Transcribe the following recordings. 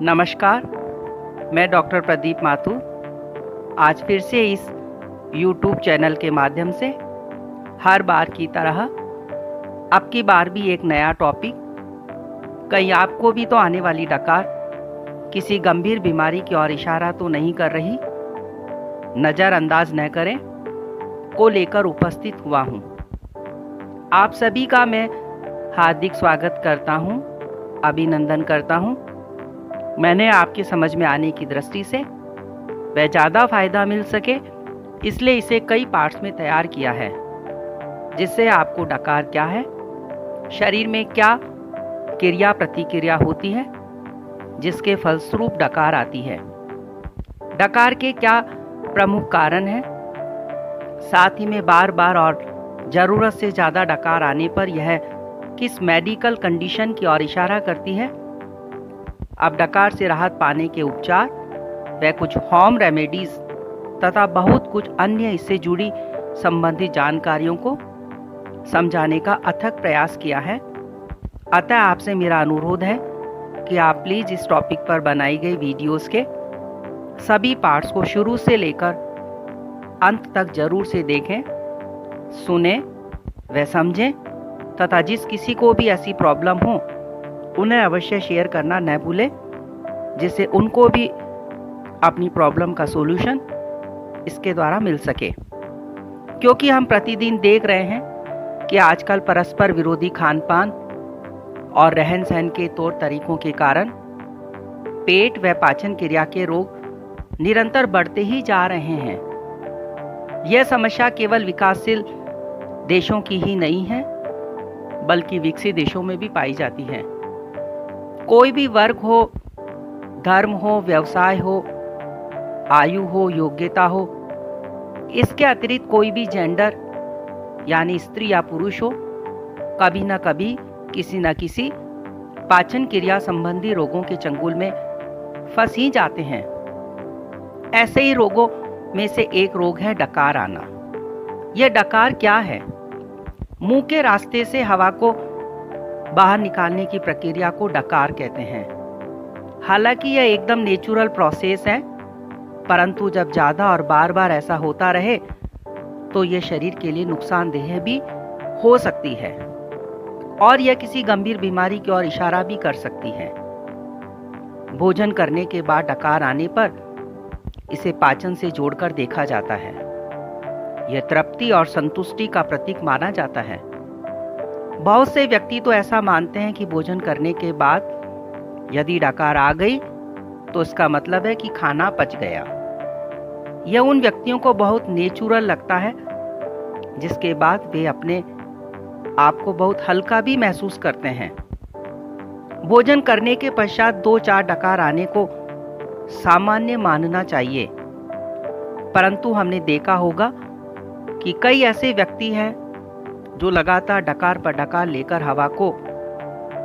नमस्कार, मैं डॉक्टर प्रदीप माथुर आज फिर से इस YouTube चैनल के माध्यम से हर बार की तरह अब की बार भी एक नया टॉपिक, कहीं आपको भी तो आने वाली डकार किसी गंभीर बीमारी की ओर इशारा तो नहीं कर रही, नज़रअंदाज न करें, को लेकर उपस्थित हुआ हूँ। आप सभी का मैं हार्दिक स्वागत करता हूँ, अभिनंदन करता हूँ। मैंने आपकी समझ में आने की दृष्टि से वह ज़्यादा फायदा मिल सके इसलिए इसे कई पार्ट्स में तैयार किया है, जिससे आपको डकार क्या है, शरीर में क्या क्रिया प्रतिक्रिया होती है जिसके फलस्वरूप डकार आती है, डकार के क्या प्रमुख कारण हैं, साथ ही में बार बार और ज़रूरत से ज़्यादा डकार आने पर यह किस मेडिकल कंडीशन की ओर इशारा करती है। अब डकार से राहत पाने के उपचार व कुछ होम रेमेडीज तथा बहुत कुछ अन्य इससे जुड़ी संबंधित जानकारियों को समझाने का अथक प्रयास किया है। अतः आपसे मेरा अनुरोध है कि आप प्लीज़ इस टॉपिक पर बनाई गई वीडियोस के सभी पार्ट्स को शुरू से लेकर अंत तक जरूर से देखें, सुने व समझें तथा जिस किसी को भी ऐसी प्रॉब्लम हो उन्हें अवश्य शेयर करना न भूलें, जिससे उनको भी अपनी प्रॉब्लम का सॉल्यूशन इसके द्वारा मिल सके। क्योंकि हम प्रतिदिन देख रहे हैं कि आजकल परस्पर विरोधी खान पान और रहन सहन के तौर तरीकों के कारण पेट व पाचन क्रिया के रोग निरंतर बढ़ते ही जा रहे हैं। यह समस्या केवल विकासशील देशों की ही नहीं है, बल्कि विकसित देशों में भी पाई जाती है। कोई भी वर्ग हो, धर्म हो, व्यवसाय हो, आयु हो, योग्यता हो, इसके अतिरिक्त कोई भी जेंडर यानी स्त्री या पुरुष हो, कभी न कभी किसी न किसी पाचन क्रिया संबंधी रोगों के चंगुल में फंस ही जाते हैं। ऐसे ही रोगों में से एक रोग है डकार आना। यह डकार क्या है? मुंह के रास्ते से हवा को बाहर निकालने की प्रक्रिया को डकार कहते हैं। हालांकि यह एकदम नेचुरल प्रोसेस है, परंतु जब ज़्यादा और बार बार ऐसा होता रहे तो यह शरीर के लिए नुकसानदेह भी हो सकती है और यह किसी गंभीर बीमारी की ओर इशारा भी कर सकती है। भोजन करने के बाद डकार आने पर इसे पाचन से जोड़कर देखा जाता है। यह तृप्ति और संतुष्टि का प्रतीक माना जाता है। बहुत से व्यक्ति तो ऐसा मानते हैं कि भोजन करने के बाद यदि डकार आ गई तो इसका मतलब है कि खाना पच गया। यह उन व्यक्तियों को बहुत नेचुरल लगता है, जिसके बाद वे अपने आप को बहुत हल्का भी महसूस करते हैं। भोजन करने के पश्चात 2-4 डकार आने को सामान्य मानना चाहिए, परंतु हमने देखा होगा कि कई ऐसे व्यक्ति हैं जो लगातार डकार पर डकार लेकर हवा को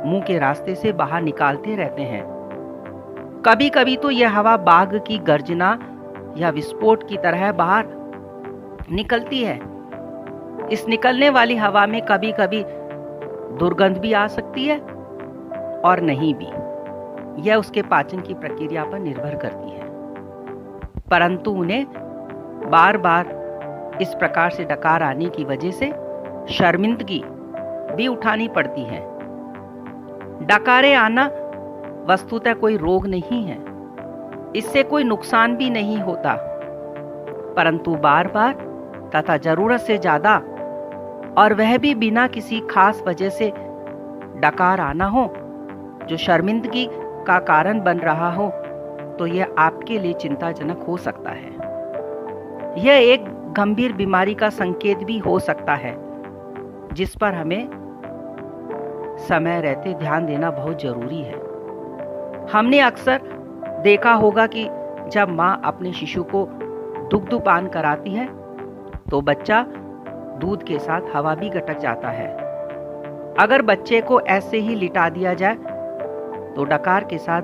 मुंह के रास्ते से बाहर निकालते रहते हैं। कभी कभी तो यह हवा बाघ की गर्जना या विस्फोट की तरह बाहर निकलती है। इस निकलने वाली हवा में कभी कभी दुर्गंध भी आ सकती है और नहीं भी। यह उसके पाचन की प्रक्रिया पर निर्भर करती है, परंतु उन्हें बार बार इस प्रकार से डकार आने की वजह से शर्मिंदगी भी उठानी पड़ती है। डकारें आना वस्तुतः कोई रोग नहीं है, इससे कोई नुकसान भी नहीं होता, परंतु बार बार तथा जरूरत से ज्यादा और वह भी बिना किसी खास वजह से डकार आना हो जो शर्मिंदगी का कारण बन रहा हो, तो यह आपके लिए चिंताजनक हो सकता है। यह एक गंभीर बीमारी का संकेत भी हो सकता है, जिस पर हमें समय रहते ध्यान देना बहुत जरूरी है। हमने अक्सर देखा होगा कि जब माँ अपने शिशु को दुग्धपान कराती है तो बच्चा दूध के साथ हवा भी गटक जाता है। अगर बच्चे को ऐसे ही लिटा दिया जाए तो डकार के साथ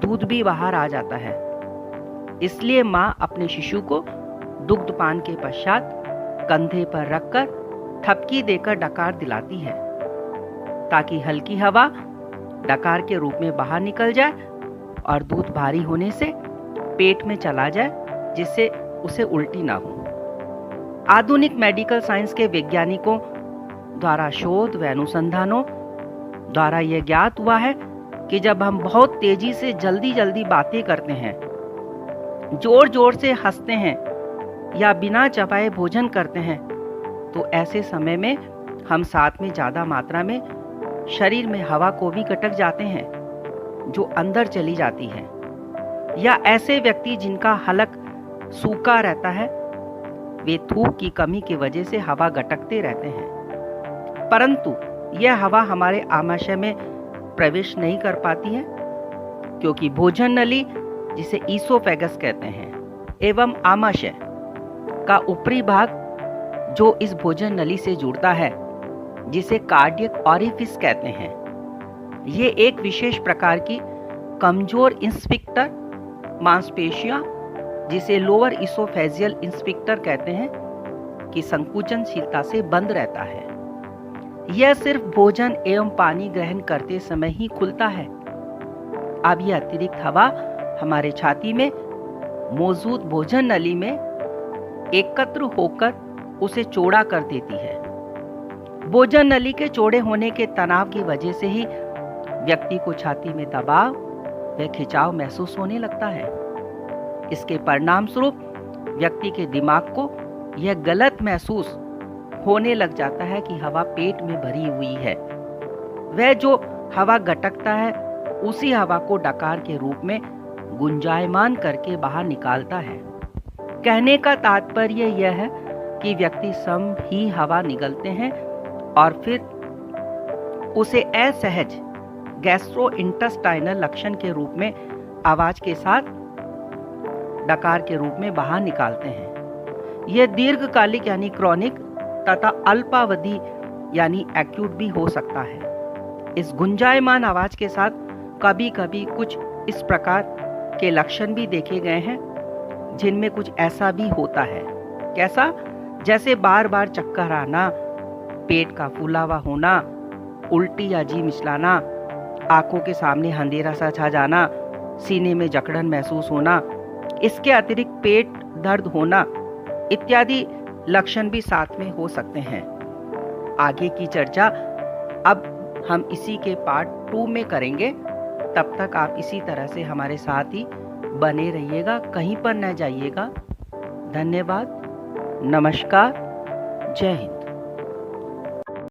दूध भी बाहर आ जाता है। इसलिए माँ अपने शिशु को दुग्धपान के पश्चात कंधे पर रखकर ठपकी देकर डकार दिलाती है, ताकि हल्की हवा डकार के रूप में बाहर निकल जाए और दूध भारी होने से पेट में चला जाए, जिससे उसे उल्टी ना हो। आधुनिक मेडिकल साइंस के वैज्ञानिकों द्वारा शोध व अनुसंधानों द्वारा यह ज्ञात हुआ है कि जब हम बहुत तेजी से जल्दी बातें करते हैं, जोर जोर से हंसते हैं या बिना चबाए भोजन करते हैं, तो ऐसे समय में हम साथ में ज्यादा मात्रा में शरीर में हवा को भी गटक जाते हैं, जो अंदर चली जाती है। या ऐसे व्यक्ति जिनका हलक सूखा रहता है, वे थूक की कमी की वजह से हवा गटकते रहते हैं, परंतु यह हवा हमारे आमाशय में प्रवेश नहीं कर पाती है, क्योंकि भोजन नली, जिसे ईसोफेगस कहते हैं, एवं आमाशय का ऊपरी भाग जो इस भोजन नली से जुड़ता है, जिसे कार्डियक ऑरिफिस कहते हैं, ये एक विशेष प्रकार की कमजोर इंस्पिक्टर मांसपेशियां, जिसे लोअर इसोफेजियल इंस्पिक्टर कहते हैं, की संकुचनशीलता से बंद रहता है। यह सिर्फ भोजन एवं पानी ग्रहण करते समय ही खुलता है। अब यह अतिरिक्त हवा हमारे छाती में मौजूद भोजन नली में एकत्र होकर उसे चौड़ा कर देती है। भोजन नली के चौड़े होने के तनाव की वजह से ही व्यक्ति को छाती में दबाव व खिंचाव महसूस होने लगता है। इसके परिणाम स्वरूप व्यक्ति के दिमाग को यह गलत महसूस होने लग जाता है कि हवा पेट में भरी हुई है। वह जो हवा गटकता है, उसी हवा को डकार के रूप में गुंजायमान करके बाहर निकालता है। कहने का तात्पर्य यह है कि व्यक्ति सम ही हवा निगलते हैं और फिर उसे असहज गैस्ट्रोइंटेस्टाइनल लक्षण के रूप में आवाज के साथ डकार के रूप में बाहर निकालते हैं। यह दीर्घकालिक यानी क्रॉनिक तथा अल्पावधि यानी एक्यूट भी हो सकता है। इस गुंजायमान आवाज के साथ कभी कभी कुछ इस प्रकार के लक्षण भी देखे गए हैं, जिनमें कुछ ऐसा भी होता है। कैसा? जैसे बार बार चक्कर आना, पेट का फूला हुआ होना, उल्टी या जी मिचलाना, आंखों के सामने अंधेरा सा छा जाना, सीने में जकड़न महसूस होना, इसके अतिरिक्त पेट दर्द होना इत्यादि लक्षण भी साथ में हो सकते हैं। आगे की चर्चा अब हम इसी के पार्ट 2 में करेंगे। तब तक आप इसी तरह से हमारे साथ ही बने रहिएगा, कहीं पर न जाइएगा। धन्यवाद, नमस्कार, जय हिंद।